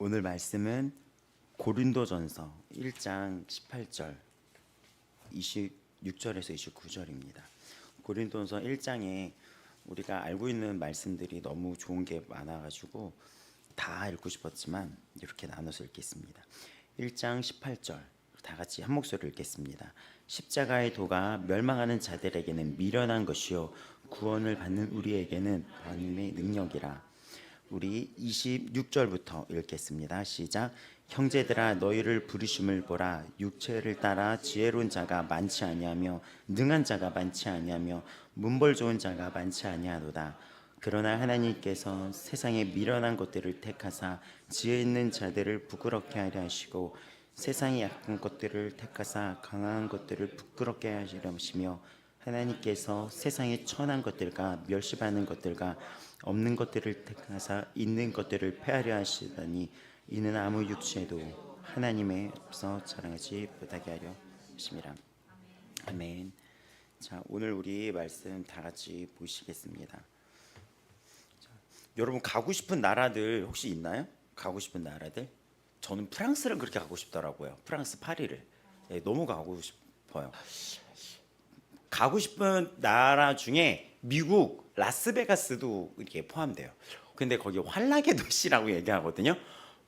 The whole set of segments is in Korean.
오늘 말씀은 고린도전서 1장 18절 26절에서 29절입니다. 고린도전서 1장에 우리가 알고 있는 말씀들이 너무 좋은 게 많아가지고 다 읽고 싶었지만 이렇게 나눠서 읽겠습니다. 1장 18절 다 같이 한 목소리로 읽겠습니다. 십자가의 도가 멸망하는 자들에게는 미련한 것이요 구원을 받는 우리에게는 하나님의 능력이라. 우리 26절부터 읽겠습니다. 시작. 형제들아 너희를 부르심을 보라. 육체를 따라 지혜로운 자가 많지 아니하며 능한 자가 많지 아니하며 문벌 좋은 자가 많지 아니하도다. 그러나 하나님께서 세상에 미련한 것들을 택하사 지혜 있는 자들을 부끄럽게 하려 하시고 세상의 약한 것들을 택하사 강한 것들을 부끄럽게 하시려 하시며 하나님께서 세상의 천한 것들과 멸시받는 것들과 없는 것들을 택하사 있는 것들을 폐하려 하시다니 이는 아무 육체도 하나님의 앞서 자랑하지 못하게 하려 하심이라. 아멘. 자, 오늘 우리 말씀 다 같이 보시겠습니다. 자, 여러분 가고 싶은 나라들 혹시 있나요? 가고 싶은 나라들? 저는 프랑스를 그렇게 가고 싶더라고요. 프랑스 파리를. 네, 너무 가고 싶어요. 가고 싶은 나라 중에 미국 라스베가스도 이렇게 포함돼요. 근데 거기 환락의 도시라고 얘기하거든요.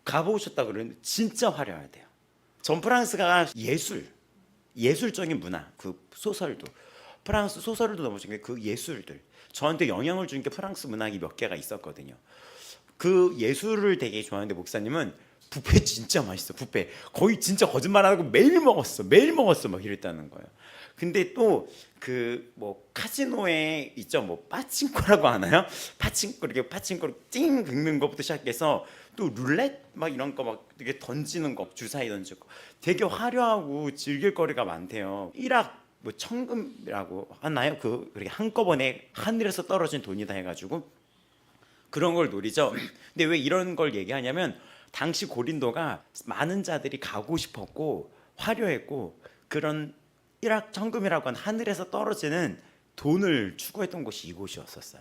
가보셨다 그러는데 진짜 화려하대요. 전 프랑스가 예술적인 문화, 그 소설도 프랑스 소설도 너무 좋은 게 그 예술들 저한테 영향을 준 게 프랑스 문학이 몇 개가 있었거든요. 그 예술을 되게 좋아하는데 목사님은 뷔페 진짜 맛있어. 뷔페 거의 진짜 거짓말 안 하고 매일 먹었어 막 이랬다는 거예요. 근데 또 그 뭐 카지노에 있죠, 뭐 파친코라고 하나요? 파친코를 띵 긁는 것부터 시작해서 또 룰렛 막 이런 거 막 되게 던지는 거 주사위 던지고 되게 화려하고 즐길 거리가 많대요. 일학 뭐 천금이라고 하나요? 그렇게 한꺼번에 하늘에서 떨어진 돈이다 해가지고 그런 걸 노리죠. 근데 왜 이런 걸 얘기하냐면 당시 고린도가 많은 자들이 가고 싶었고 화려했고 그런 일확천금이라고 하는 하늘에서 떨어지는 돈을 추구했던 곳이 이곳이었어요.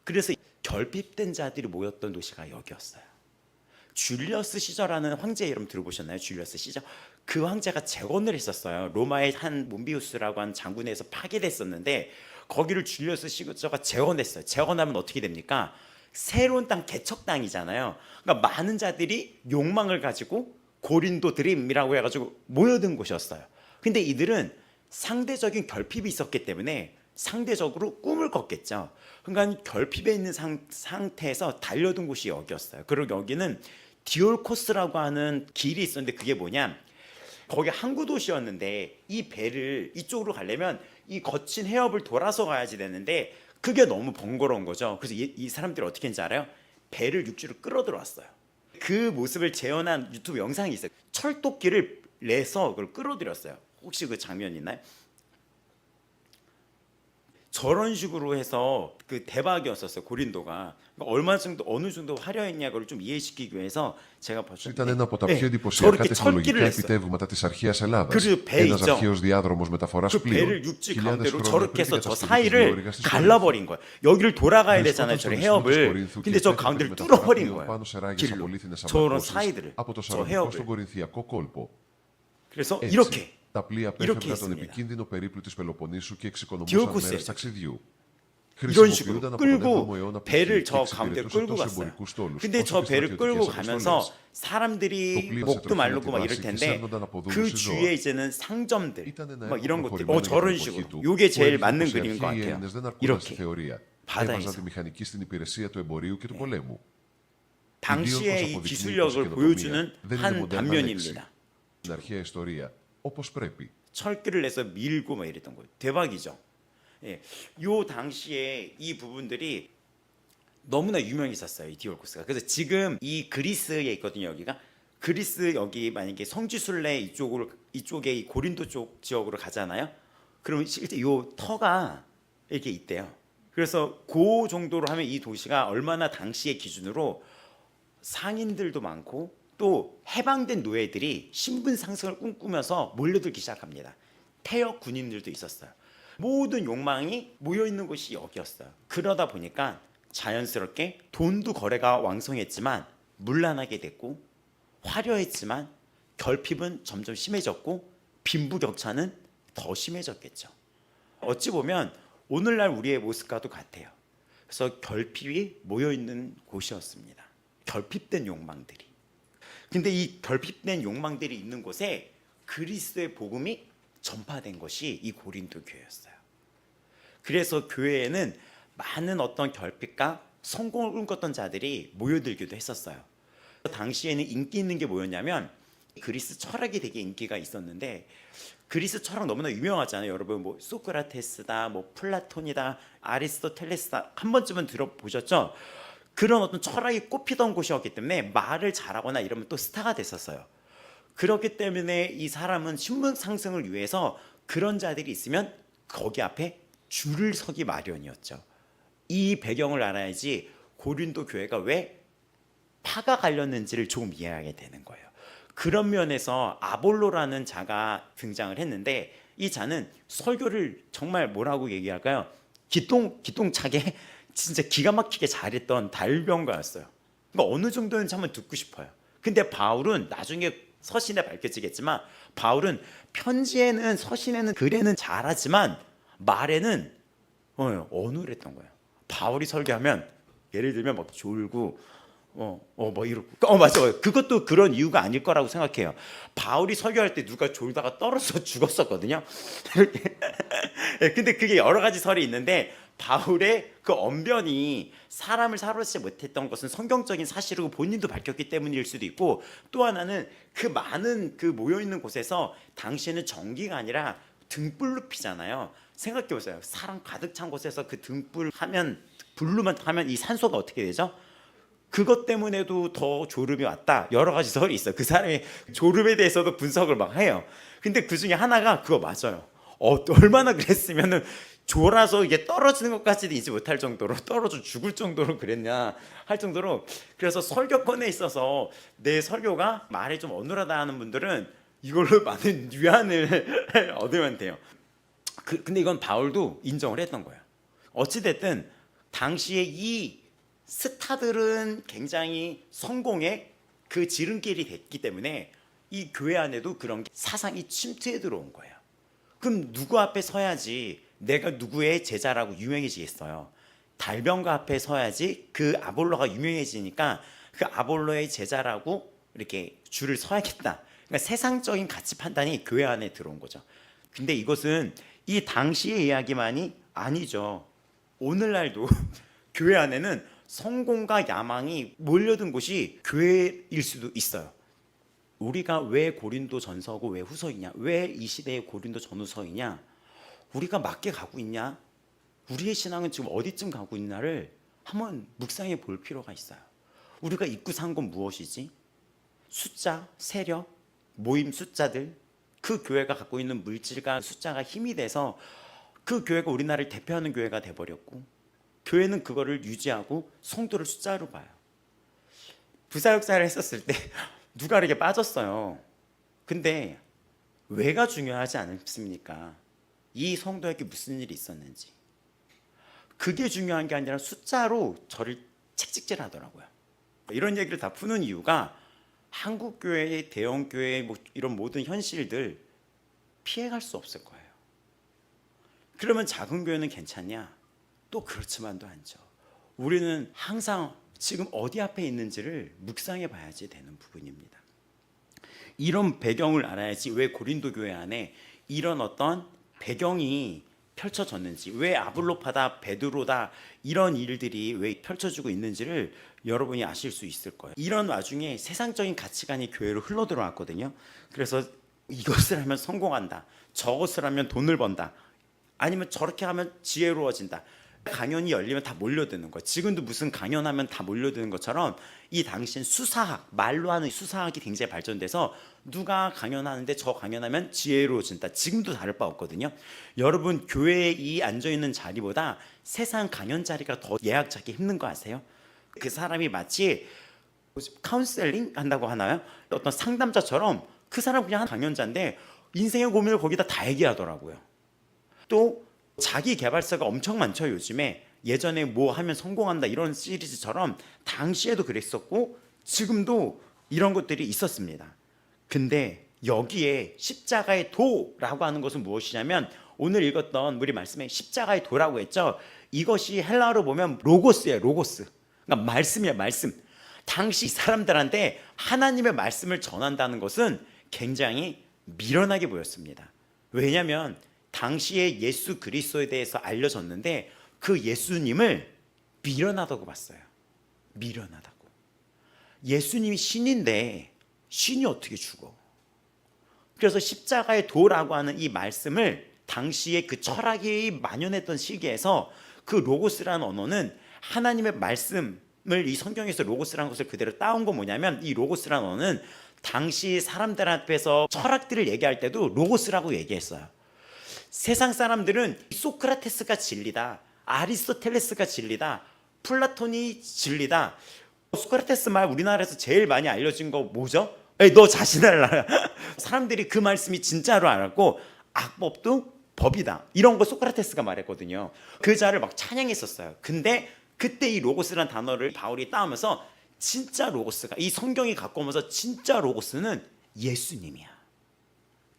그래서 결핍된 자들이 모였던 도시가 여기였어요. 줄리어스 시저라는 황제의 이름 들어보셨나요? 줄리어스 시저. 그 황제가 재건을 했었어요. 로마의 한 몬비우스라고 하는 장군에서 파괴됐었는데 거기를 줄리어스 시저가 재건했어요. 재건하면 어떻게 됩니까? 새로운 땅, 개척 땅이잖아요. 그러니까 많은 자들이 욕망을 가지고 고린도 드림이라고 해가지고 모여든 곳이었어요. 근데 이들은 상대적인 결핍이 있었기 때문에 상대적으로 꿈을 꿨겠죠. 그러니까 결핍에 있는 상태에서 달려든 곳이 여기였어요. 그리고 여기는 디올코스라고 하는 길이 있었는데 그게 뭐냐, 거기 항구 도시였는데 이 배를 이쪽으로 가려면 이 거친 해협을 돌아서 가야지 되는데 그게 너무 번거로운 거죠. 그래서 이 사람들이 어떻게 했는지 알아요? 배를 육지로 끌어들어왔어요. 그 모습을 재현한 유튜브 영상이 있어요. 철도끼를 내서 그걸 끌어들였어요. 혹시 그 장면 있나요? 저런 식으로 해서 그 대박이었었어요. 고린도가 얼마 정도 어느 정도 화려했냐를 좀 이해시키기 위해서 제가 Ήταν ένα από τα πιο εντυπωσιακά τεχνολογικά επιτεύγματα της αρχαίας Ελλάδας. Ένας αρχαίος διάδρομος μεταφοράς πλοίων. χιλιάδες χρόνια πριν την κατασκευή της διόρυγας της Κορίνθου. 여기를 돌아가야 되잖아요. 저 해협을. 근데 저 가운데를 뚫어버린 거예요. 길로. 저런 사이들을. από το 저 Σαρακικό στον 해협을. Κορινθιακό κόλπο. 그래서 Έτσι, 이렇게 τα πλοία 이렇게 απέφευγαν τον 했습니다. επικίνδυνο περίπλου της Πελοποννήσου και εξοικονομούσαν 디오코스예요. μέρες ταξιδιού. 이런 식으로 χρησιμοποιούνταν από τον 7ο 끌고 αιώνα π.Χ. 배를 και 저 가운데 εξυπηρετούσαν 끌고 τόσο 갔어요. εμπορικούς στόλους 근데 όσο 저 και 배를 끌고 στρατιωτικές 가면서 αποστολές. Το 사람들이 πλοίο 목도 σε 말르고 막 τροφιά 이럴 τη 텐데 βάση και 그 σέρνονταν 주위에 από 이제는 상점들 Ήταν ένα 막 έργο 이런 것들 προχωρημένο για 저런 την εποχή 식으로 του, 요게 που 제일 έδειχνε 맞는 πως οι 그림인 것 αρχαίοι 같아요. Έλληνες δεν αρκούνταν στη 이렇게 θεωρία. 바다에서 Έβαζαν τη μηχανική στην υπηρεσία του εμπορίου και του πολέμου. 당시의 이 αποδεικνύει πως η 기술력을 καινοτομία 보여주는 δεν είναι 한 μοντέρνα λέξη. 단면입니다. Στην αρχαία ιστορία, όπως πρέπει. 철길을 내서 밀고 막 이랬던 거예요. 대박이죠. 예, 요 당시에 이 부분들이 너무나 유명했었어요. 이 디올코스가. 그래서 지금 이 그리스에 있거든요. 여기가 그리스 여기 만약에 성지순례 이쪽에 이 고린도 쪽 지역으로 가잖아요. 그러면 실제 요 터가 이렇게 있대요. 그래서 그 정도로 하면 이 도시가 얼마나 당시의 기준으로 상인들도 많고 또 해방된 노예들이 신분 상승을 꿈꾸면서 몰려들기 시작합니다. 폐역 군인들도 있었어요. 모든 욕망이 모여 있는 곳이 여기였어요. 그러다 보니까 자연스럽게 돈도 거래가 왕성했지만 문란하게 됐고 화려했지만 결핍은 점점 심해졌고 빈부격차는 더 심해졌겠죠. 어찌 보면 오늘날 우리의 모습과도 같아요. 그래서 결핍이 모여있는 곳이었습니다. 결핍된 욕망들이. 근데 이 결핍된 욕망들이 있는 곳에 그리스도의 복음이 전파된 것이 이 고린도 교회였어요. 그래서 교회에는 많은 어떤 결핍과 성공을 꿈꿨던 자들이 모여들기도 했었어요. 당시에는 인기 있는 게 뭐였냐면 그리스 철학이 되게 인기가 있었는데, 그리스 철학 너무나 유명하잖아요. 여러분 뭐 소크라테스다, 뭐 플라톤이다, 아리스토텔레스다 한 번쯤은 들어보셨죠? 그런 어떤 철학이 꼽히던 곳이었기 때문에 말을 잘하거나 이러면 또 스타가 됐었어요. 그렇기 때문에 이 사람은 신분 상승을 위해서 그런 자들이 있으면 거기 앞에 줄을 서기 마련이었죠. 이 배경을 알아야지 고린도 교회가 왜 파가 갈렸는지를 조금 이해하게 되는 거예요. 그런 면에서 아볼로라는 자가 등장을 했는데, 이 자는 설교를 정말 뭐라고 얘기할까요? 기똥차게 진짜 기가 막히게 잘했던 달변가였어요. 그러니까 어느 정도는지 한번 듣고 싶어요. 근데 바울은 나중에 서신에 밝혀지겠지만, 바울은 편지에는 서신에는 글에는 잘하지만 말에는 어눌했던 거예요. 바울이 설교하면 예를 들면 막 졸고 뭐 이러고 맞아. 그것도 그런 이유가 아닐 거라고 생각해요. 바울이 설교할 때 누가 졸다가 떨어져 죽었었거든요. 근데 그게 여러 가지 설이 있는데, 바울의 그 언변이 사람을 사로잡지 못했던 것은 성경적인 사실이고 본인도 밝혔기 때문일 수도 있고, 또 하나는 그 많은 그 모여있는 곳에서 당시에는 전기가 아니라 등불로 피잖아요. 생각해보세요. 사람 가득 찬 곳에서 그 등불 하면, 불로만 하면 이 산소가 어떻게 되죠? 그것 때문에도 더 졸음이 왔다. 여러 가지 설이 있어요. 그 사람이 졸음에 대해서도 분석을 막 해요. 근데 그 중에 하나가 그거 맞아요. 얼마나 그랬으면은 졸아서 이게 떨어지는 것까지도 잊지 못할 정도로, 떨어져 죽을 정도로 그랬냐 할 정도로. 그래서 설교권에 있어서 내 설교가 말이 좀 어눌하다 하는 분들은 이걸로 많은 유한을 얻으면 돼요. 근데 이건 바울도 인정을 했던 거예요. 어찌됐든 당시에 이 스타들은 굉장히 성공의 그 지름길이 됐기 때문에 이 교회 안에도 그런 사상이 침투해 들어온 거예요. 그럼 누구 앞에 서야지 내가 누구의 제자라고 유명해지겠어요? 달변가 앞에 서야지 그 아볼로가 유명해지니까 그 아볼로의 제자라고 이렇게 줄을 서야겠다. 그러니까 세상적인 가치 판단이 교회 안에 들어온 거죠. 근데 이것은 이 당시의 이야기만이 아니죠. 오늘날도 교회 안에는 성공과 야망이 몰려든 곳이 교회일 수도 있어요. 우리가 왜 고린도 전서고 왜 후서이냐, 왜 이 시대의 고린도 전후서이냐, 우리가 맞게 가고 있냐, 우리의 신앙은 지금 어디쯤 가고 있나를 한번 묵상해 볼 필요가 있어요. 우리가 입고 산 건 무엇이지? 숫자, 세력, 모임 숫자들, 그 교회가 갖고 있는 물질과 숫자가 힘이 돼서 그 교회가 우리나라를 대표하는 교회가 돼버렸고, 교회는 그거를 유지하고 성도를 숫자로 봐요. 부사역사를 했었을 때 누가 이렇게 빠졌어요. 근데 왜가 중요하지 않습니까? 이 성도에게 무슨 일이 있었는지. 그게 중요한 게 아니라 숫자로 저를 책찍질 하더라고요. 이런 얘기를 다 푸는 이유가 한국 교회의 대형 교회 뭐 이런 모든 현실들 피해갈 수 없을 거예요. 그러면 작은 교회는 괜찮냐? 또 그렇지만도 않죠. 우리는 항상 지금 어디 앞에 있는지를 묵상해 봐야지 되는 부분입니다. 이런 배경을 알아야지 왜 고린도 교회 안에 이런 어떤 배경이 펼쳐졌는지, 왜 아볼로파다, 베드로다 이런 일들이 왜 펼쳐지고 있는지를 여러분이 아실 수 있을 거예요. 이런 와중에 세상적인 가치관이 교회로 흘러들어왔거든요. 그래서 이것을 하면 성공한다, 저것을 하면 돈을 번다, 아니면 저렇게 하면 지혜로워진다. 강연이 열리면 다 몰려드는 거예요. 지금도 무슨 강연하면 다 몰려드는 것처럼 이 당시엔 수사학, 말로 하는 수사학이 굉장히 발전돼서 누가 강연하는데 저 강연하면 지혜로워진다. 지금도 다를 바 없거든요. 여러분 교회에 이 앉아있는 자리보다 세상 강연 자리가 더 예약 잡기 힘든 거 아세요? 그 사람이 마치 카운셀링 한다고 하나요? 어떤 상담자처럼 그 사람 그냥 한 강연자인데 인생의 고민을 거기다 다 얘기하더라고요. 또 자기 개발서가 엄청 많죠. 요즘에 예전에 뭐 하면 성공한다 이런 시리즈처럼 당시에도 그랬었고 지금도 이런 것들이 있었습니다. 근데 여기에 십자가의 도라고 하는 것은 무엇이냐면 오늘 읽었던 우리 말씀에 십자가의 도라고 했죠. 이것이 헬라어로 보면 로고스예요. 로고스. 그러니까 말씀이에요. 말씀. 당시 사람들한테 하나님의 말씀을 전한다는 것은 굉장히 미련하게 보였습니다. 왜냐하면 당시에 예수 그리스도에 대해서 알려졌는데 그 예수님을 미련하다고 봤어요. 미련하다고. 예수님이 신인데 신이 어떻게 죽어? 그래서 십자가의 도라고 하는 이 말씀을 당시에 그 철학이 만연했던 시기에서 그 로고스라는 언어는 하나님의 말씀을 이 성경에서 로고스라는 것을 그대로 따온 건 뭐냐면 이 로고스라는 언어는 당시 사람들 앞에서 철학들을 얘기할 때도 로고스라고 얘기했어요. 세상 사람들은 소크라테스가 진리다, 아리스토텔레스가 진리다, 플라톤이 진리다. 소크라테스 말 우리나라에서 제일 많이 알려진 거 뭐죠? 너 자신을 알아. 사람들이 그 말씀이 진짜로 알았고 악법도 법이다 이런 거 소크라테스가 말했거든요. 그 자를 막 찬양했었어요. 근데 그때 이 로고스라는 단어를 바울이 따오면서 진짜 로고스가 이 성경이 갖고 오면서 진짜 로고스는 예수님이야.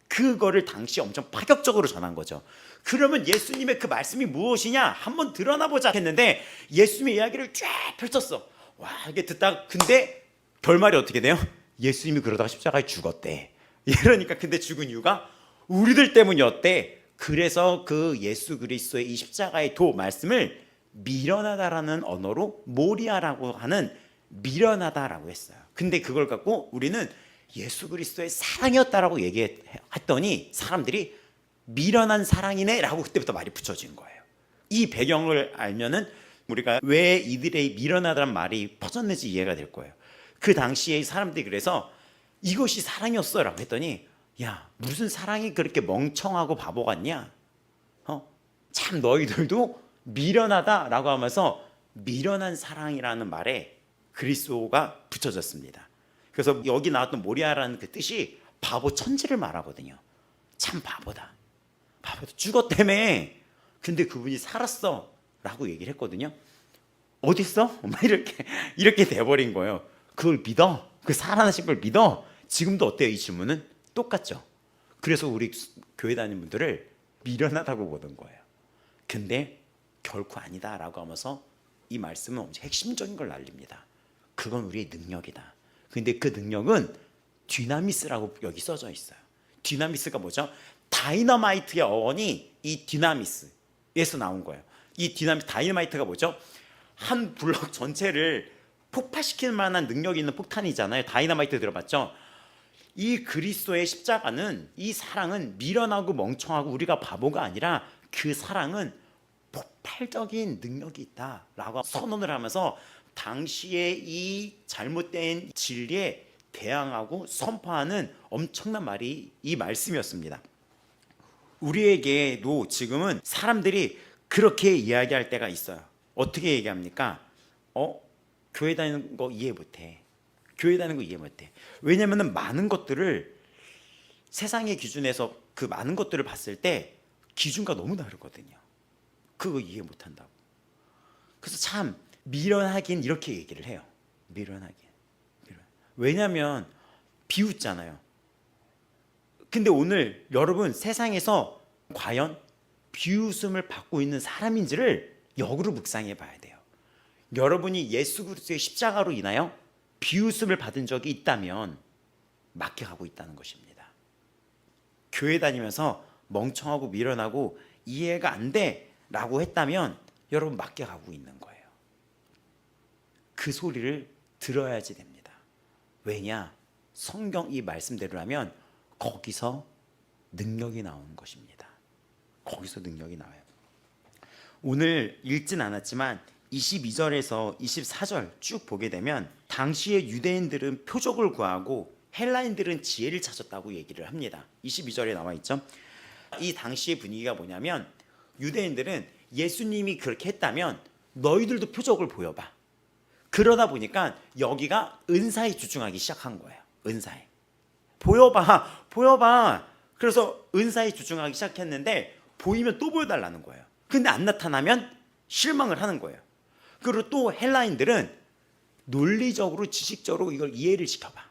그거를 당시 엄청 파격적으로 전한 거죠. 그러면 예수님의 그 말씀이 무엇이냐 한번 드러나 보자 했는데 예수님의 이야기를 쫙 펼쳤어. 와 이게 듣다가 근데 결말이 어떻게 돼요? 예수님이 그러다가 십자가에 죽었대. 이러니까 근데 죽은 이유가 우리들 때문이었대. 그래서 그 예수 그리스도의 이 십자가의 도 말씀을 미련하다라는 언어로 모리아라고 하는 미련하다라고 했어요. 근데 그걸 갖고 우리는 예수 그리스도의 사랑이었다라고 얘기했더니 사람들이 미련한 사랑이네 라고 그때부터 말이 붙여진 거예요. 이 배경을 알면은 우리가 왜 이들의 미련하다는 말이 퍼졌는지 이해가 될 거예요. 그 당시에 사람들이 그래서 이것이 사랑이었어 라고 했더니 야 무슨 사랑이 그렇게 멍청하고 바보 같냐? 참 너희들도 미련하다라고 하면서 미련한 사랑이라는 말에 그리스도가 붙여졌습니다. 그래서 여기 나왔던 모리아라는 그 뜻이 바보 천지를 말하거든요. 참 바보다. 바보다. 죽었다며. 근데 그분이 살았어 라고 얘기를 했거든요. 어딨어? 이렇게 돼버린 거예요. 그걸 믿어? 그 살아나신 걸 믿어? 지금도 어때요? 이 질문은 똑같죠. 그래서 우리 교회 다니는 분들을 미련하다고 보는 거예요. 근데 결코 아니다 라고 하면서 이 말씀은 엄청 핵심적인 걸 알립니다. 그건 우리의 능력이다. 근데 그 능력은 디나미스라고 여기 써져 있어요. 디나미스가 뭐죠? 다이너마이트의 어원이 이 디나미스에서 나온 거예요. 이 다이너마이트가 뭐죠? 한 블록 전체를 폭파시킬 만한 능력이 있는 폭탄이잖아요. 다이너마이트 들어봤죠? 이 그리스도의 십자가는 이 사랑은 미련하고 멍청하고 우리가 바보가 아니라 그 사랑은 폭발적인 능력이 있다라고 선언을 하면서 당시에 이 잘못된 진리에 대항하고 선포하는 엄청난 말이 이 말씀이었습니다. 우리에게도 지금은 사람들이 그렇게 이야기할 때가 있어요. 어떻게 얘기합니까? 교회 다니는 거 이해 못해. 교회 다니는 거 이해 못해. 왜냐하면 많은 것들을 세상의 기준에서 그 많은 것들을 봤을 때 기준과 너무 다르거든요. 그거 이해 못한다고. 그래서 참 미련하긴 이렇게 얘기를 해요. 미련하긴. 왜냐하면 비웃잖아요. 근데 오늘 여러분 세상에서 과연 비웃음을 받고 있는 사람인지를 역으로 묵상해 봐야 돼요. 여러분이 예수 그리스도의 십자가로 인하여 비웃음을 받은 적이 있다면 맡겨가고 있다는 것입니다. 교회 다니면서 멍청하고 미련하고 이해가 안 돼라고 했다면 여러분 맡겨가고 있는 거예요. 그 소리를 들어야지 됩니다. 왜냐? 성경 이 말씀대로라면 거기서 능력이 나오는 것입니다. 거기서 능력이 나와요. 오늘 읽진 않았지만 22절에서 24절 쭉 보게 되면 당시의 유대인들은 표적을 구하고 헬라인들은 지혜를 찾았다고 얘기를 합니다. 22절에 나와 있죠. 이 당시의 분위기가 뭐냐면 유대인들은 예수님이 그렇게 했다면 너희들도 표적을 보여봐. 그러다 보니까 여기가 은사에 집중하기 시작한 거예요. 은사에. 보여봐. 그래서 은사에 집중하기 시작했는데 보이면 또 보여달라는 거예요. 근데 안 나타나면 실망을 하는 거예요. 그리고 또 헬라인들은 논리적으로 지식적으로 이걸 이해를 시켜봐.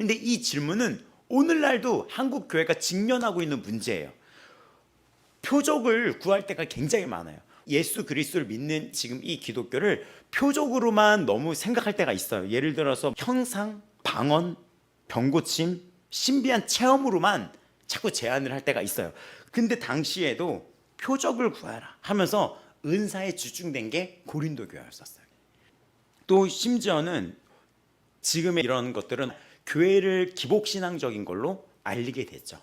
근데 이 질문은 오늘날도 한국 교회가 직면하고 있는 문제예요. 표적을 구할 때가 굉장히 많아요. 예수 그리스도를 믿는 지금 이 기독교를 표적으로만 너무 생각할 때가 있어요. 예를 들어서 형상, 방언, 병고침, 신비한 체험으로만 자꾸 제안을 할 때가 있어요. 근데 당시에도 표적을 구하라 하면서 은사에 집중된 게 고린도 교회였었어요. 또 심지어는 지금의 이런 것들은 교회를 기복신앙적인 걸로 알리게 됐죠.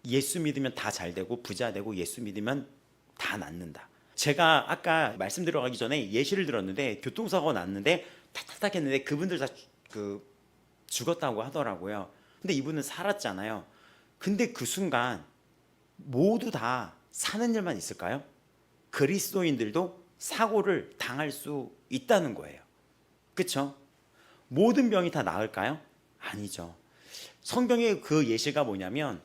예수 믿으면 다 잘되고 부자 되고 예수 믿으면 다 낫는다. 제가 아까 말씀 들어가기 전에 예시를 들었는데 교통사고가 났는데 타타닥 했는데 그분들 다 죽었다고 하더라고요. 근데 이분은 살았잖아요. 근데 그 순간 모두 다 사는 일만 있을까요? 그리스도인들도 사고를 당할 수 있다는 거예요. 그렇죠? 모든 병이 다 나을까요? 아니죠. 성경의 그 예시가 뭐냐면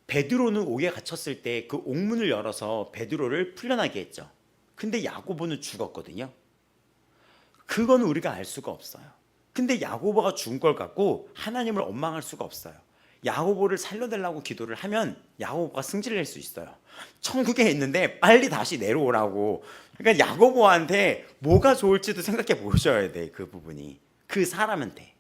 베드로는 옥에 갇혔을 때 그 옥문을 열어서 베드로를 풀려나게 했죠. 근데 야고보는 죽었거든요. 그건 우리가 알 수가 없어요. 근데 야고보가 죽은 걸 갖고 하나님을 원망할 수가 없어요. 야고보를 살려달라고 기도를 하면 야고보가 승진을 낼 수 있어요. 천국에 있는데 빨리 다시 내려오라고. 그러니까 야고보한테 뭐가 좋을지도 생각해 보셔야 돼. 그 부분이 그 사람한테.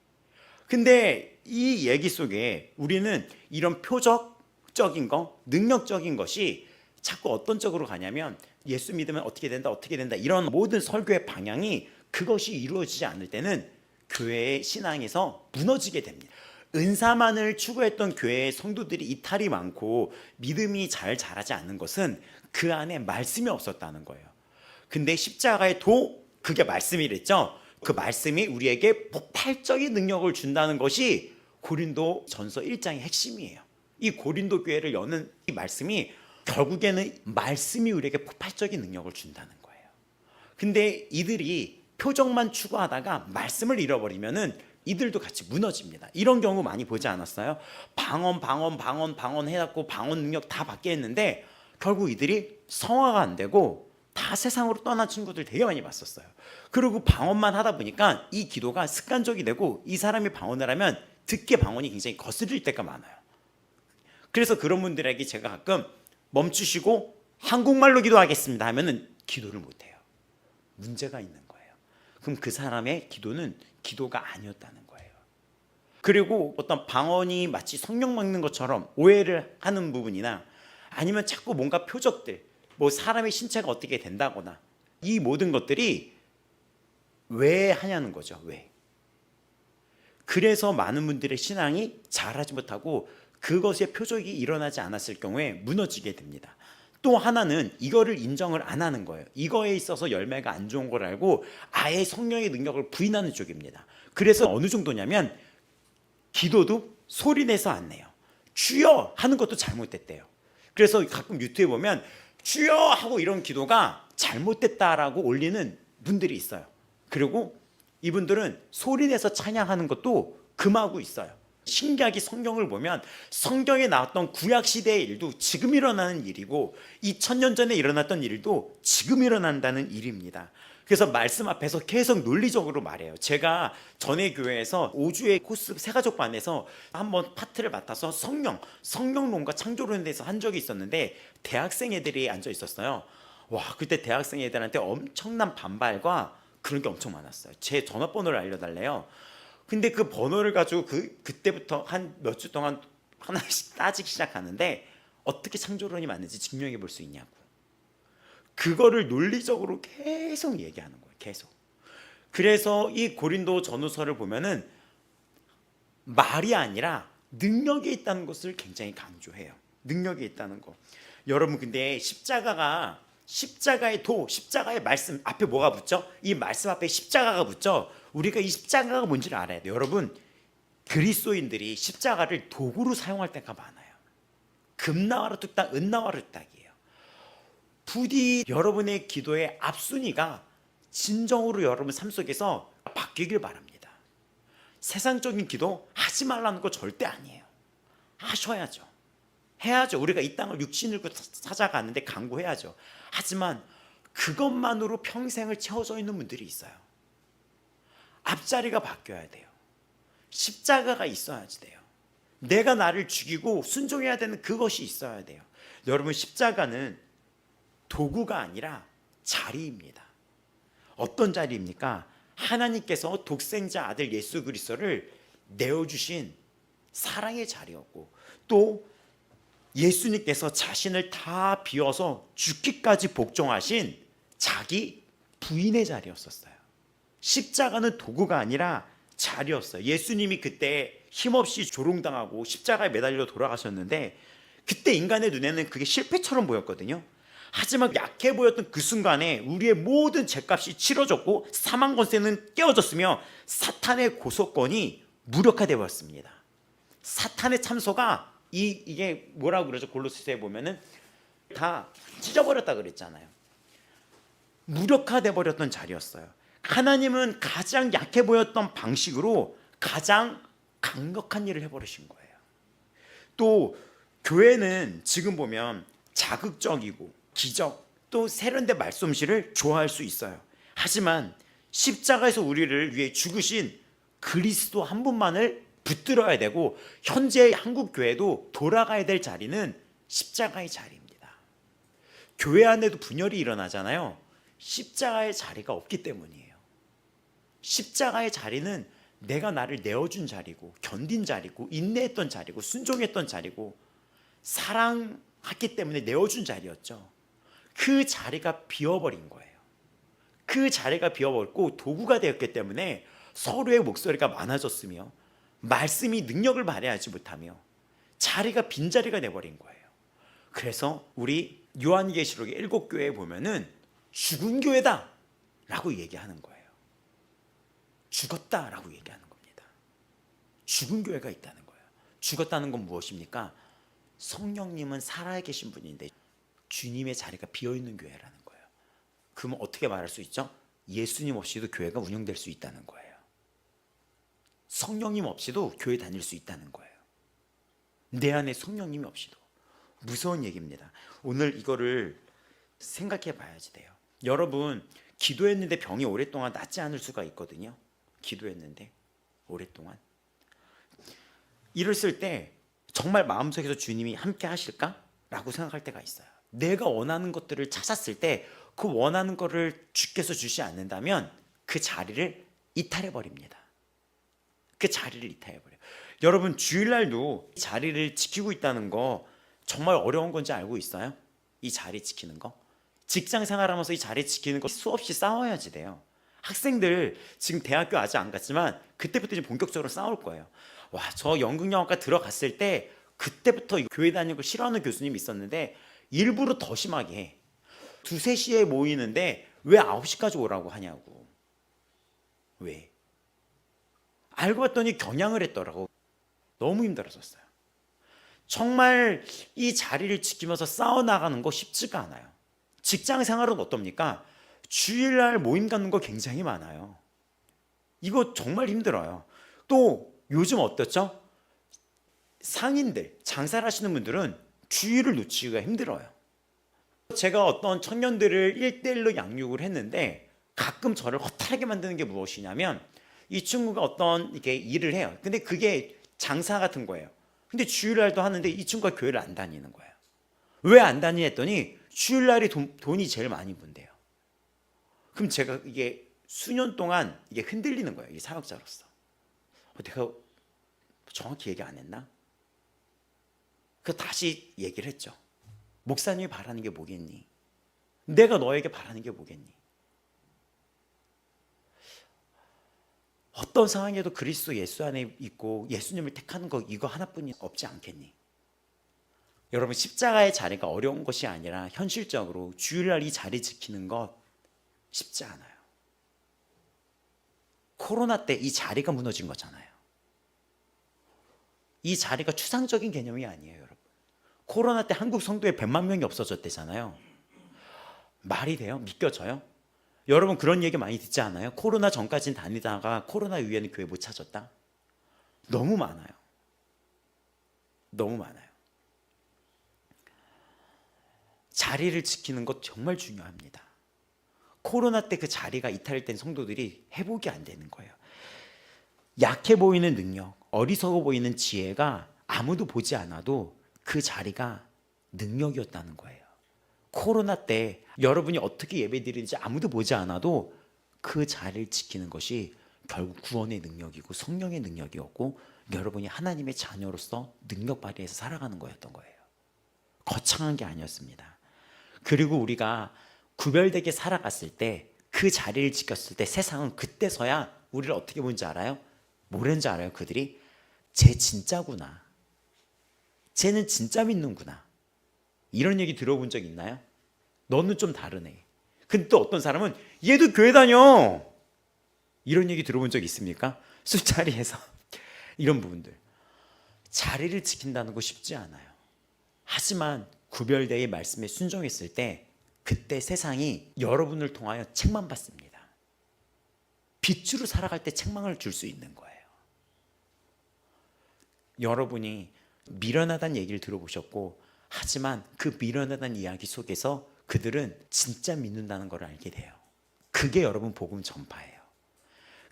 근데 이 얘기 속에 우리는 이런 표적적인 거, 능력적인 것이 자꾸 어떤 쪽으로 가냐면 예수 믿으면 어떻게 된다 이런 모든 설교의 방향이 그것이 이루어지지 않을 때는 교회의 신앙에서 무너지게 됩니다. 은사만을 추구했던 교회의 성도들이 이탈이 많고 믿음이 잘 자라지 않는 것은 그 안에 말씀이 없었다는 거예요. 근데 십자가의 도, 그게 말씀이랬죠. 그 말씀이 우리에게 폭발적인 능력을 준다는 것이 고린도 전서 1장의 핵심이에요. 이 고린도 교회를 여는 이 말씀이 결국에는 말씀이 우리에게 폭발적인 능력을 준다는 거예요. 근데 이들이 표적만 추구하다가 말씀을 잃어버리면은 이들도 같이 무너집니다. 이런 경우 많이 보지 않았어요? 방언 해갖고 방언 능력 다 받게 했는데 결국 이들이 성화가 안 되고 다 세상으로 떠난 친구들 되게 많이 봤었어요. 그리고 방언만 하다 보니까 이 기도가 습관적이 되고 이 사람이 방언을 하면 듣기에 방언이 굉장히 거슬릴 때가 많아요. 그래서 그런 분들에게 제가 가끔 멈추시고 한국말로 기도하겠습니다 하면은 기도를 못해요. 문제가 있는 거예요. 그럼 그 사람의 기도는 기도가 아니었다는 거예요. 그리고 어떤 방언이 마치 성령 막는 것처럼 오해를 하는 부분이나 아니면 자꾸 뭔가 표적들, 뭐 사람의 신체가 어떻게 된다거나 이 모든 것들이 왜 하냐는 거죠. 왜? 그래서 많은 분들의 신앙이 자라지 못하고 그것의 표적이 일어나지 않았을 경우에 무너지게 됩니다. 또 하나는 이거를 인정을 안 하는 거예요. 이거에 있어서 열매가 안 좋은 걸 알고 아예 성령의 능력을 부인하는 쪽입니다. 그래서 어느 정도냐면 기도도 소리내서 안 내요. 주여 하는 것도 잘못됐대요. 그래서 가끔 유튜브에 보면 주여 하고 이런 기도가 잘못됐다라고 올리는 분들이 있어요. 그리고 이분들은 소리내서 찬양하는 것도 금하고 있어요. 신기하게 성경을 보면 성경에 나왔던 구약시대의 일도 지금 일어나는 일이고 2000년 전에 일어났던 일도 지금 일어난다는 일입니다. 그래서 말씀 앞에서 계속 논리적으로 말해요. 제가 전에 교회에서 5주의 코스 새가족반에서 한번 파트를 맡아서 성령론과 창조론에 대해서 한 적이 있었는데 대학생 애들이 앉아 있었어요. 와, 그때 대학생 애들한테 엄청난 반발과 그런 게 엄청 많았어요. 제 전화번호를 알려달래요. 근데 그 번호를 가지고 그때부터 한 몇 주 동안 하나씩 따지기 시작하는데 어떻게 창조론이 맞는지 증명해 볼 수 있냐고. 그거를 논리적으로 계속 얘기하는 거예요. 계속. 그래서 이 고린도 전후서를 보면은 말이 아니라 능력이 있다는 것을 굉장히 강조해요. 능력이 있다는 거. 여러분 근데 십자가의 도, 십자가의 말씀 앞에 뭐가 붙죠? 이 말씀 앞에 십자가가 붙죠? 우리가 이 십자가가 뭔지를 알아야 돼요. 여러분 그리스도인들이 십자가를 도구로 사용할 때가 많아요. 금나와로 뚝딱, 은나와로 뚝딱이에요. 부디 여러분의 기도의 앞순위가 진정으로 여러분 삶 속에서 바뀌길 바랍니다. 세상적인 기도 하지 말라는 거 절대 아니에요. 하셔야죠. 해야죠. 우리가 이 땅을 육신을 찾아가는데 강구해야죠. 하지만 그것만으로 평생을 채워져 있는 분들이 있어요. 앞자리가 바뀌어야 돼요. 십자가가 있어야지 돼요. 내가 나를 죽이고 순종해야 되는 그것이 있어야 돼요. 여러분, 십자가는 도구가 아니라 자리입니다. 어떤 자리입니까? 하나님께서 독생자 아들 예수 그리스도를 내어주신 사랑의 자리였고, 또 예수님께서 자신을 다 비워서 죽기까지 복종하신 자기 부인의 자리였었어요. 십자가는 도구가 아니라 자리였어요. 예수님이 그때 힘없이 조롱당하고 십자가에 매달려 돌아가셨는데, 그때 인간의 눈에는 그게 실패처럼 보였거든요. 하지만 약해 보였던 그 순간에 우리의 모든 죄값이 치러졌고 사망 권세는 깨어졌으며 사탄의 고소권이 무력화되어 버렸습니다. 사탄의 참소가 이게 뭐라고 그러죠? 골로새서에 보면은 다 찢어버렸다 그랬잖아요. 무력화되어 버렸던 자리였어요. 하나님은 가장 약해 보였던 방식으로 가장 강력한 일을 해버리신 거예요. 또 교회는 지금 보면 자극적이고 기적, 또 세련된 말씀실을 좋아할 수 있어요. 하지만 십자가에서 우리를 위해 죽으신 그리스도 한 분만을 붙들어야 되고, 현재 한국 교회도 돌아가야 될 자리는 십자가의 자리입니다. 교회 안에도 분열이 일어나잖아요. 십자가의 자리가 없기 때문이에요. 십자가의 자리는 내가 나를 내어준 자리고, 견딘 자리고, 인내했던 자리고, 순종했던 자리고, 사랑했기 때문에 내어준 자리였죠. 그 자리가 비어버린 거예요. 그 자리가 비어버렸고 도구가 되었기 때문에 서로의 목소리가 많아졌으며 말씀이 능력을 발휘하지 못하며 자리가 빈자리가 돼버린 거예요. 그래서 우리 요한계시록의 7교회에 보면은 죽은 교회다 라고 얘기하는 거예요. 죽었다 라고 얘기하는 겁니다. 죽은 교회가 있다는 거예요. 죽었다는 건 무엇입니까? 성령님은 살아계신 분인데 주님의 자리가 비어있는 교회라는 거예요. 그러면 어떻게 말할 수 있죠? 예수님 없이도 교회가 운영될 수 있다는 거예요. 성령님 없이도 교회 다닐 수 있다는 거예요. 내 안에 성령님이 없이도. 무서운 얘기입니다. 오늘 이거를 생각해 봐야지 돼요. 여러분, 기도했는데 병이 오랫동안 낫지 않을 수가 있거든요. 기도했는데 오랫동안. 이랬을 때 정말 마음속에서 주님이 함께 하실까? 라고 생각할 때가 있어요. 내가 원하는 것들을 찾았을 때 그 원하는 것을 주께서 주시 않는다면 그 자리를 이탈해 버립니다. 그 자리를 이탈해 버려요. 여러분, 주일날도 자리를 지키고 있다는 거 정말 어려운 건지 알고 있어요? 이 자리 지키는 거. 직장 생활하면서 이 자리 지키는 거 수없이 싸워야지 돼요. 학생들 지금 대학교 아직 안 갔지만 그때부터 이제 본격적으로 싸울 거예요. 와, 저 연극영화과 들어갔을 때 그때부터 교회 다니는 걸 싫어하는 교수님이 있었는데 일부러 더 심하게 해. 2, 3시에 모이는데 왜 9시까지 오라고 하냐고. 왜? 알고 봤더니 겨냥을 했더라고. 너무 힘들어졌어요. 정말 이 자리를 지키면서 싸워나가는 거 쉽지가 않아요. 직장 생활은 어떻습니까? 주일날 모임 갖는 거 굉장히 많아요. 이거 정말 힘들어요. 또 요즘 어떻죠? 상인들, 장사를 하시는 분들은 주일을 놓치기가 힘들어요. 제가 어떤 청년들을 1대1로 양육을 했는데 가끔 저를 허탈하게 만드는 게 무엇이냐면, 이 친구가 어떤 이렇게 일을 해요. 근데 그게 장사 같은 거예요. 근데 주일날도 하는데 이 친구가 교회를 안 다니는 거예요. 왜 안 다니냐 했더니 주일날이 돈이 제일 많이 번대요. 그럼 제가 이게 수년 동안 이게 흔들리는 거예요. 이 사역자로서. 내가 정확히 얘기 안 했나? 그 다시 얘기를 했죠. 목사님이 바라는 게 뭐겠니? 내가 너에게 바라는 게 뭐겠니? 어떤 상황에도 그리스도 예수 안에 있고 예수님을 택하는 거 이거 하나뿐이 없지 않겠니? 여러분, 십자가의 자리가 어려운 것이 아니라 현실적으로 주일날 이 자리 지키는 것 쉽지 않아요. 코로나 때 이 자리가 무너진 거잖아요. 이 자리가 추상적인 개념이 아니에요, 여러분. 코로나 때 한국 성도에 100만 명이 없어졌대잖아요. 말이 돼요? 믿겨져요? 여러분, 그런 얘기 많이 듣지 않아요? 코로나 전까지는 다니다가 코로나 이후에는 교회 못 찾았다? 너무 많아요. 너무 많아요. 자리를 지키는 것 정말 중요합니다. 코로나 때 그 자리가 이탈된 성도들이 회복이 안 되는 거예요. 약해 보이는 능력, 어리석어 보이는 지혜가 아무도 보지 않아도 그 자리가 능력이었다는 거예요. 코로나 때 여러분이 어떻게 예배드리는지 아무도 보지 않아도 그 자리를 지키는 것이 결국 구원의 능력이고 성령의 능력이었고 여러분이 하나님의 자녀로서 능력 발휘해서 살아가는 거였던 거예요. 거창한 게 아니었습니다. 그리고 우리가 구별되게 살아갔을 때 그 자리를 지켰을 때 세상은 그때서야 우리를 어떻게 보는지 알아요? 뭐라는지 알아요? 그들이 쟤 진짜구나. 쟤는 진짜 믿는구나. 이런 얘기 들어본 적 있나요? 너는 좀 다르네. 근데 또 어떤 사람은 얘도 교회 다녀. 이런 얘기 들어본 적 있습니까? 술자리에서 이런 부분들. 자리를 지킨다는 거 쉽지 않아요. 하지만 구별되의 말씀에 순종했을 때 그때 세상이 여러분을 통하여 책망 받습니다. 빛으로 살아갈 때 책망을 줄 수 있는 거예요. 여러분이 미련하다는 얘기를 들어보셨고 하지만 그 미련하다는 이야기 속에서 그들은 진짜 믿는다는 걸 알게 돼요. 그게 여러분 복음 전파예요.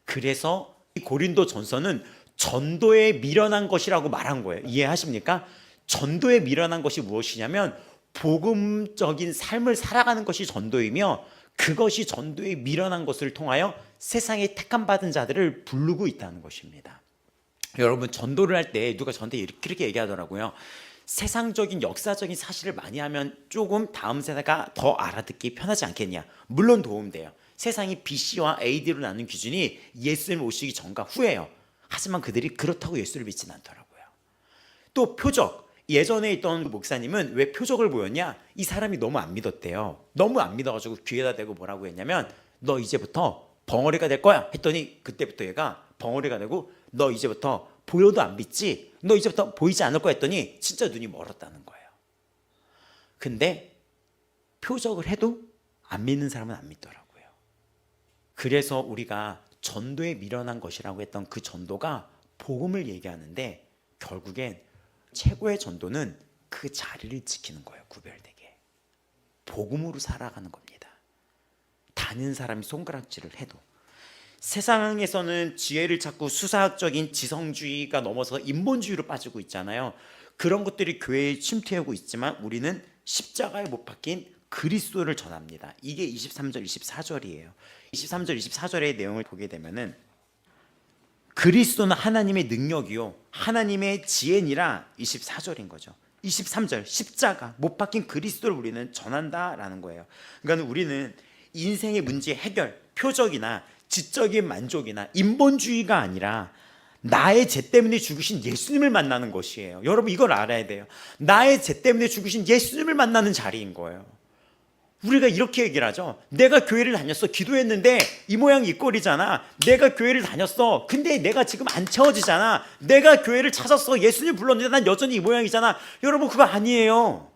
그래서 고린도 전서는 전도에 미련한 것이라고 말한 거예요. 이해하십니까? 전도에 미련한 것이 무엇이냐면 복음적인 삶을 살아가는 것이 전도이며 그것이 전도에 미련한 것을 통하여 세상에 택함 받은 자들을 부르고 있다는 것입니다. 여러분 전도를 할 때 누가 저한테 이렇게 얘기하더라고요. 세상적인 역사적인 사실을 많이 하면 조금 다음 세대가 더 알아듣기 편하지 않겠냐. 물론 도움돼요. 세상이 BC와 AD로 나눈 기준이 예수님 오시기 전과 후예요. 하지만 그들이 그렇다고 예수를 믿지는 않더라고요. 또 표적. 예전에 있던 목사님은 왜 표적을 보였냐? 이 사람이 너무 안 믿었대요. 너무 안 믿어가지고 귀에다 대고 뭐라고 했냐면 너 이제부터 벙어리가 될 거야 했더니 그때부터 얘가 벙어리가 되고 너 이제부터 보여도 안 믿지? 너 이제부터 보이지 않을 거야 했더니 진짜 눈이 멀었다는 거예요. 근데 표적을 해도 안 믿는 사람은 안 믿더라고요. 그래서 우리가 전도에 미련한 것이라고 했던 그 전도가 복음을 얘기하는데 결국엔 최고의 전도는 그 자리를 지키는 거예요. 구별되게 복음으로 살아가는 겁니다. 다른 사람이 손가락질을 해도 세상에서는 지혜를 찾고 수사학적인 지성주의가 넘어서 인본주의로 빠지고 있잖아요. 그런 것들이 교회에 침투하고 있지만 우리는 십자가에 못 박힌 그리스도를 전합니다. 이게 23절 24절이에요 23절 24절의 내용을 보게 되면은 그리스도는 하나님의 능력이요 하나님의 지혜니라 24절인 거죠. 23절 십자가 못 박힌 그리스도를 우리는 전한다라는 거예요. 그러니까 우리는 인생의 문제 해결 표적이나 지적인 만족이나 인본주의가 아니라 나의 죄 때문에 죽으신 예수님을 만나는 것이에요. 여러분 이걸 알아야 돼요. 나의 죄 때문에 죽으신 예수님을 만나는 자리인 거예요. 우리가 이렇게 얘기를 하죠. 내가 교회를 다녔어. 기도했는데 이 모양 이 꼴이잖아. 내가 교회를 다녔어. 근데 내가 지금 안 채워지잖아. 내가 교회를 찾았어. 예수님 불렀는데 난 여전히 이 모양이잖아. 여러분 그거 아니에요.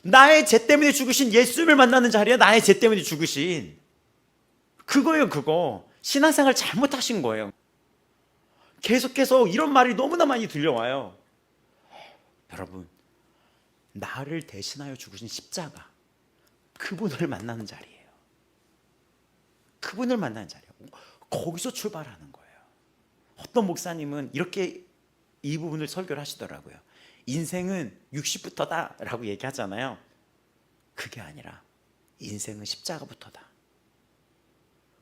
나의 죄 때문에 죽으신 예수님을 만나는 자리야. 나의 죄 때문에 죽으신 그거예요. 그거 신앙생활 잘못하신 거예요. 계속해서 이런 말이 너무나 많이 들려와요. 여러분 나를 대신하여 죽으신 십자가 그분을 만나는 자리예요. 그분을 만나는 자리예요. 거기서 출발하는 거예요. 어떤 목사님은 이렇게 이 부분을 설교를 하시더라고요. 인생은 60부터다 라고 얘기하잖아요. 그게 아니라 인생은 십자가부터다.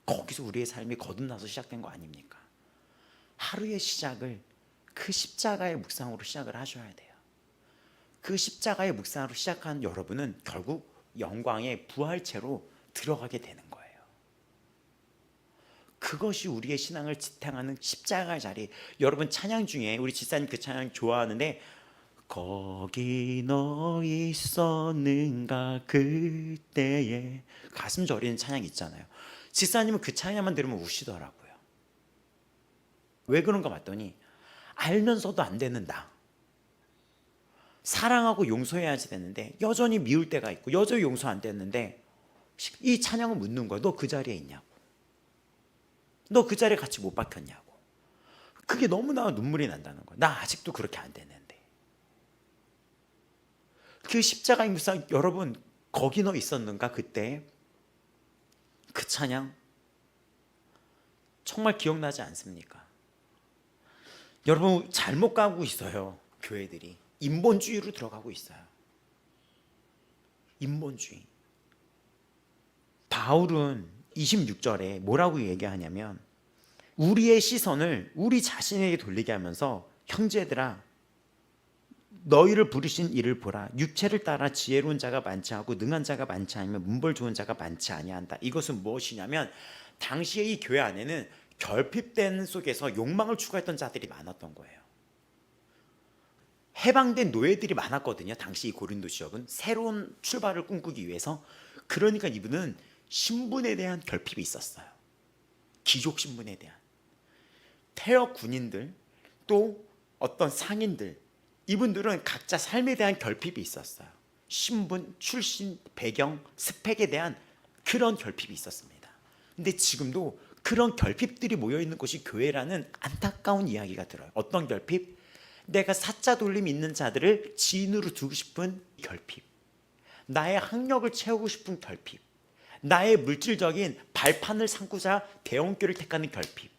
거기서 우리의 삶이 거듭나서 시작된 거 아닙니까? 하루의 시작을 그 십자가의 묵상으로 시작을 하셔야 돼요. 그 십자가의 묵상으로 시작한 여러분은 결국 영광의 부활체로 들어가게 되는 거예요. 그것이 우리의 신앙을 지탱하는 십자가의 자리. 여러분 찬양 중에 우리 지사님 그 찬양 좋아하는데 거기 너 있었는가 그때에 가슴 저리는 찬양 있잖아요. 지사님은 그 찬양만 들으면 우시더라고요. 왜 그런가 봤더니 알면서도 안 되는 나 사랑하고 용서해야지 되는데 여전히 미울 때가 있고 여전히 용서 안 됐는데 이 찬양을 묻는 거야. 너 그 자리에 있냐고. 너 그 자리에 같이 못 박혔냐고. 그게 너무나 눈물이 난다는 거야. 나 아직도 그렇게 안 됐는데. 그 십자가의 묵상 여러분 거기 너 있었는가 그때 그 찬양 정말 기억나지 않습니까? 여러분 잘못 가고 있어요. 교회들이 인본주의로 들어가고 있어요. 인본주의. 바울은 26절에 뭐라고 얘기하냐면 우리의 시선을 우리 자신에게 돌리게 하면서 형제들아 너희를 부르신 이를 보라. 육체를 따라 지혜로운 자가 많지 않고 능한 자가 많지 않으면 문벌 좋은 자가 많지 아니한다. 이것은 무엇이냐면 당시에 이 교회 안에는 결핍된 속에서 욕망을 추구했던 자들이 많았던 거예요. 해방된 노예들이 많았거든요. 당시 이 고린도 지역은 새로운 출발을 꿈꾸기 위해서. 그러니까 이분은 신분에 대한 결핍이 있었어요. 귀족 신분에 대한. 태역 군인들 또 어떤 상인들 이분들은 각자 삶에 대한 결핍이 있었어요. 신분, 출신, 배경, 스펙에 대한 그런 결핍이 있었습니다. 근데 지금도 그런 결핍들이 모여있는 곳이 교회라는 안타까운 이야기가 들어요. 어떤 결핍? 내가 사자 돌림 있는 자들을 지인으로 두고 싶은 결핍, 나의 학력을 채우고 싶은 결핍, 나의 물질적인 발판을 삼고자 대형교를 택하는 결핍,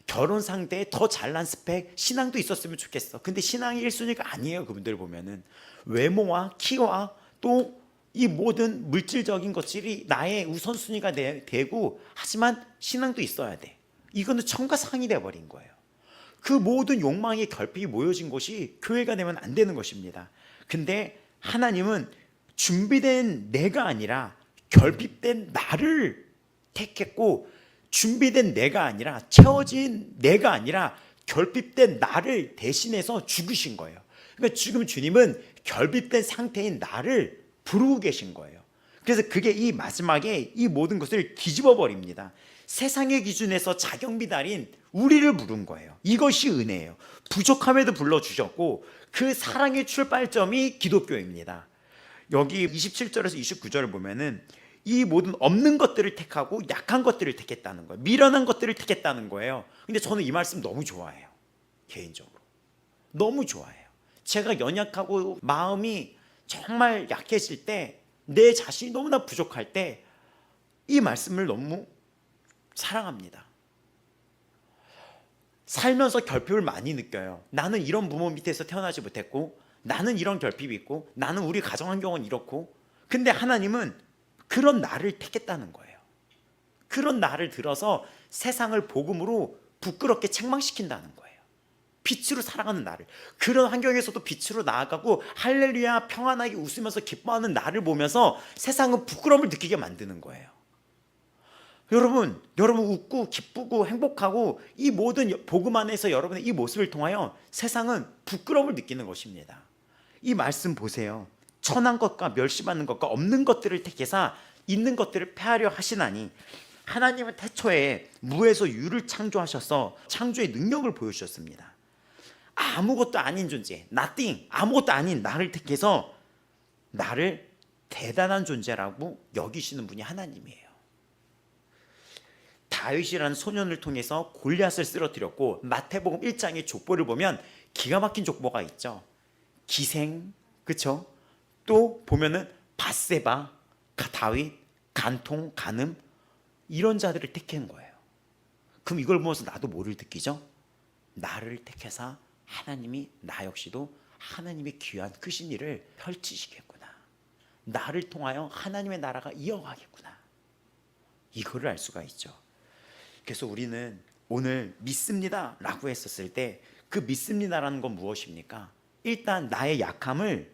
결혼 상대에 더 잘난 스펙, 신앙도 있었으면 좋겠어. 근데 신앙이 1순위가 아니에요. 그분들 보면은 외모와 키와 또 이 모든 물질적인 것들이 나의 우선순위가 되고 하지만 신앙도 있어야 돼. 이거는 천과 상이 돼버린 거예요. 그 모든 욕망의 결핍이 모여진 곳이 교회가 되면 안 되는 것입니다. 근데 하나님은 준비된 내가 아니라 결핍된 나를 택했고 준비된 내가 아니라 채워진 내가 아니라 결핍된 나를 대신해서 죽으신 거예요. 그러니까 지금 주님은 결핍된 상태인 나를 부르고 계신 거예요. 그래서 그게 이 마지막에 이 모든 것을 뒤집어 버립니다. 세상의 기준에서 자경미달인 우리를 부른 거예요. 이것이 은혜예요. 부족함에도 불러주셨고 그 사랑의 출발점이 기독교입니다. 여기 27절에서 29절을 보면은 이 모든 없는 것들을 택하고 약한 것들을 택했다는 거예요. 미련한 것들을 택했다는 거예요. 근데 저는 이 말씀 너무 좋아해요. 개인적으로 너무 좋아해요. 제가 연약하고 마음이 정말 약해질 때, 내 자신이 너무나 부족할 때 이 말씀을 너무 사랑합니다. 살면서 결핍을 많이 느껴요. 나는 이런 부모 밑에서 태어나지 못했고, 나는 이런 결핍이 있고, 나는 우리 가정 환경은 이렇고. 근데 하나님은 그런 나를 택했다는 거예요. 그런 나를 들어서 세상을 복음으로 부끄럽게 책망시킨다는 거예요. 빛으로 살아가는 나를, 그런 환경에서도 빛으로 나아가고 할렐루야 평안하게 웃으면서 기뻐하는 나를 보면서 세상은 부끄러움을 느끼게 만드는 거예요. 여러분 웃고 기쁘고 행복하고 이 모든 복음 안에서 여러분의 이 모습을 통하여 세상은 부끄러움을 느끼는 것입니다. 이 말씀 보세요. 천한 것과 멸시받는 것과 없는 것들을 택해서 있는 것들을 폐하려 하시나니 하나님은 태초에 무에서 유를 창조하셔서 창조의 능력을 보여주셨습니다. 아무것도 아닌 존재, nothing, 아무것도 아닌 나를 택해서 나를 대단한 존재라고 여기시는 분이 하나님이에요. 다윗이라는 소년을 통해서 골리앗을 쓰러뜨렸고, 마태복음 1장의 족보를 보면 기가 막힌 족보가 있죠. 기생, 그렇죠? 또 보면은 밧세바, 다윗, 간통, 간음, 이런 자들을 택한 거예요. 그럼 이걸 보면서 나도 뭐를 느끼죠? 나를 택해서 하나님이 나 역시도 하나님의 귀한 크신 일을 펼치시겠구나. 나를 통하여 하나님의 나라가 이어가겠구나. 이거를 알 수가 있죠. 그래서 우리는 오늘 믿습니다 라고 했었을 때 그 믿습니다라는 건 무엇입니까? 일단 나의 약함을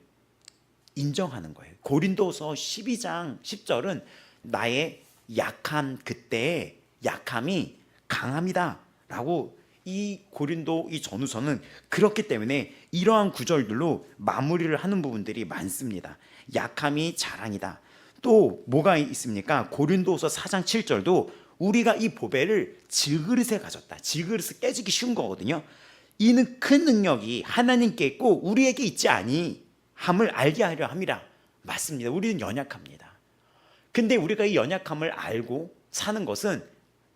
인정하는 거예요. 고린도서 12장 10절은 나의 약한 그때의 약함이 강함이다 라고, 이 고린도 이 전후서는 그렇기 때문에 이러한 구절들로 마무리를 하는 부분들이 많습니다. 약함이 자랑이다. 또 뭐가 있습니까? 고린도서 4장 7절도 우리가 이 보배를 질그릇에 가졌다. 질그릇을 깨지기 쉬운 거거든요. 이는 큰 능력이 하나님께 있고 우리에게 있지 아니함을 알게 하려 함이라. 맞습니다. 우리는 연약합니다. 근데 우리가 이 연약함을 알고 사는 것은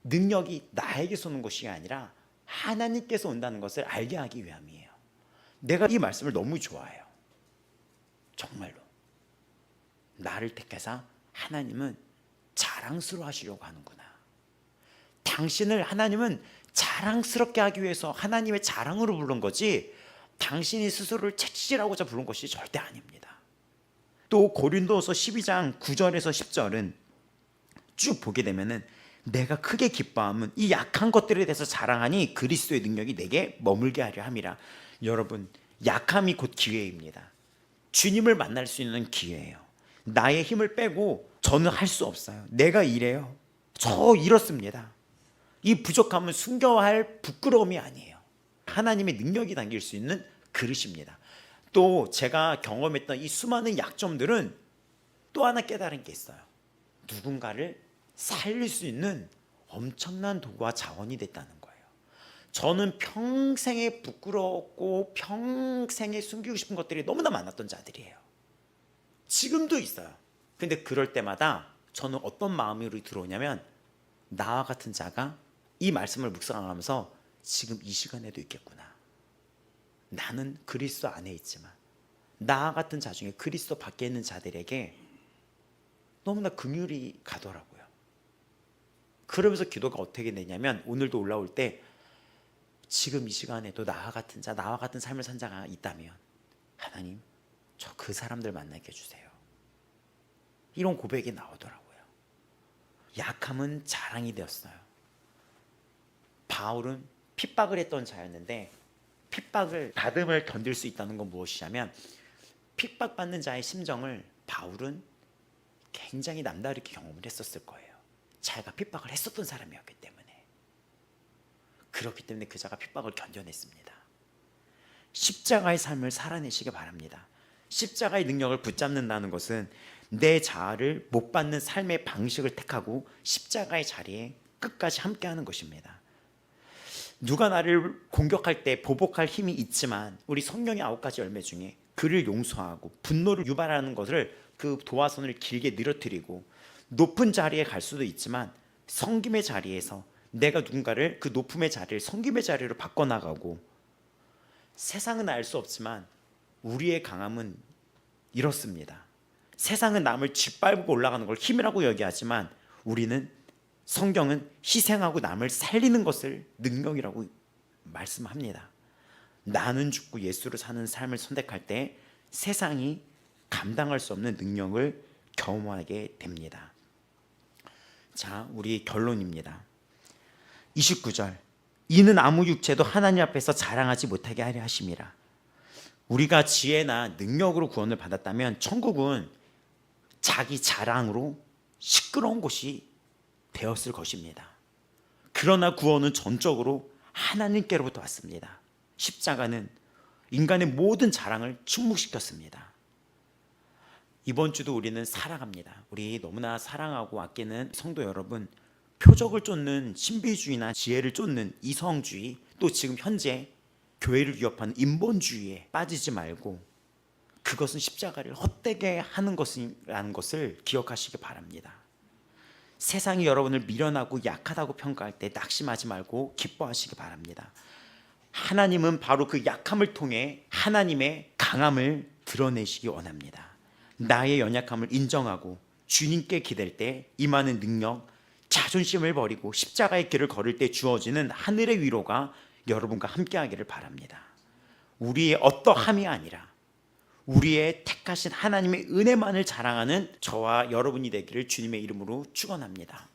능력이 나에게서 오는 것이 아니라 하나님께서 온다는 것을 알게 하기 위함이에요. 내가 이 말씀을 너무 좋아해요. 정말로. 나를 택해서 하나님은 자랑스러워 하시려고 하는구나. 당신을 하나님은 자랑스럽게 하기 위해서 하나님의 자랑으로 부른 거지 당신이 스스로를 채찍질하고자 부른 것이 절대 아닙니다. 또 고린도서 12장 9절에서 10절은 쭉 보게 되면은 내가 크게 기뻐함은 이 약한 것들에 대해서 자랑하니 그리스도의 능력이 내게 머물게 하려 함이라. 여러분, 약함이 곧 기회입니다. 주님을 만날 수 있는 기회예요. 나의 힘을 빼고 저는 할 수 없어요. 내가 이래요. 저 이렇습니다. 이 부족함은 숨겨야 할 부끄러움이 아니에요. 하나님의 능력이 담길 수 있는 그릇입니다. 또 제가 경험했던 이 수많은 약점들은 또 하나 깨달은 게 있어요. 누군가를 살릴 수 있는 엄청난 도구와 자원이 됐다는 거예요. 저는 평생에 부끄러웠고 평생에 숨기고 싶은 것들이 너무나 많았던 자들이에요. 지금도 있어요. 근데 그럴 때마다 저는 어떤 마음으로 들어오냐면 나와 같은 자가 이 말씀을 묵상하면서 지금 이 시간에도 있겠구나. 나는 그리스도 안에 있지만 나와 같은 자 중에 그리스도 밖에 있는 자들에게 너무나 긍휼이 가더라고요. 그러면서 기도가 어떻게 되냐면 오늘도 올라올 때 지금 이 시간에도 나와 같은 자, 나와 같은 삶을 산 자가 있다면 하나님, 저 그 사람들 만나게 해주세요. 이런 고백이 나오더라고요. 약함은 자랑이 되었어요. 바울은 핍박을 했던 자였는데 핍박을 다듬을 견딜 수 있다는 건 무엇이냐면 핍박받는 자의 심정을 바울은 굉장히 남다르게 경험을 했었을 거예요. 자기가 핍박을 했었던 사람이었기 때문에. 그렇기 때문에 그 자가 핍박을 견뎌냈습니다. 십자가의 삶을 살아내시기 바랍니다. 십자가의 능력을 붙잡는다는 것은 내 자아를 못 받는 삶의 방식을 택하고 십자가의 자리에 끝까지 함께하는 것입니다. 누가 나를 공격할 때 보복할 힘이 있지만 우리 성령의 9가지 열매 중에 그를 용서하고 분노를 유발하는 것을 그 도화선을 길게 늘어뜨리고 높은 자리에 갈 수도 있지만 섬김의 자리에서 내가 누군가를 그 높음의 자리를 섬김의 자리로 바꿔나가고 세상은 알 수 없지만 우리의 강함은 이렇습니다. 세상은 남을 짓밟고 올라가는 걸 힘이라고 여기하지만 우리는 성경은 희생하고 남을 살리는 것을 능력이라고 말씀합니다. 나는 죽고 예수로 사는 삶을 선택할 때 세상이 감당할 수 없는 능력을 경험하게 됩니다. 자, 우리 결론입니다. 29절, 이는 아무 육체도 하나님 앞에서 자랑하지 못하게 하려 하심이라. 우리가 지혜나 능력으로 구원을 받았다면 천국은 자기 자랑으로 시끄러운 곳이 되었을 것입니다. 그러나 구원은 전적으로 하나님께로부터 왔습니다. 십자가는 인간의 모든 자랑을 충족시켰습니다. 이번 주도 우리는 사랑합니다. 우리 너무나 사랑하고 아끼는 성도 여러분, 표적을 쫓는 신비주의나 지혜를 쫓는 이성주의, 또 지금 현재 교회를 위협하는 인본주의에 빠지지 말고 그것은 십자가를 헛되게 하는 것이라는 것을 기억하시기 바랍니다. 세상이 여러분을 미련하고 약하다고 평가할 때 낙심하지 말고 기뻐하시기 바랍니다. 하나님은 바로 그 약함을 통해 하나님의 강함을 드러내시기 원합니다. 나의 연약함을 인정하고 주님께 기댈 때 임하는 능력, 자존심을 버리고 십자가의 길을 걸을 때 주어지는 하늘의 위로가 여러분과 함께하기를 바랍니다. 우리의 어떠함이 아니라 우리의 택하신 하나님의 은혜만을 자랑하는 저와 여러분이 되기를 주님의 이름으로 축원합니다.